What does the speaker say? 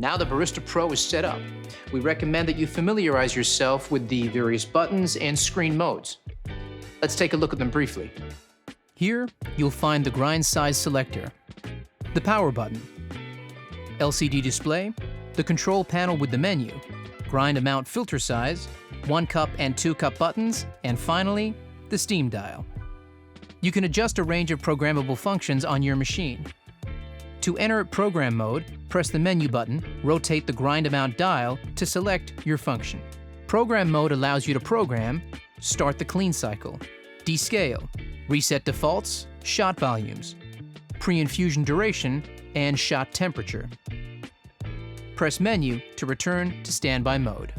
Now the Barista Pro is set up. We recommend that you familiarize yourself with the various buttons and screen modes. Let's take a look at them briefly. Here, you'll find the grind size selector, the power button, LCD display, the control panel with the menu, grind amount filter size, 1 cup and 2 cup buttons, and finally, the steam dial. You can adjust a range of programmable functions on your machine. To enter program mode, press the menu button, rotate the grind amount dial to select your function. Program mode allows you to program, start the clean cycle, descale, reset defaults, shot volumes, pre-infusion duration, and shot temperature. Press menu to return to standby mode.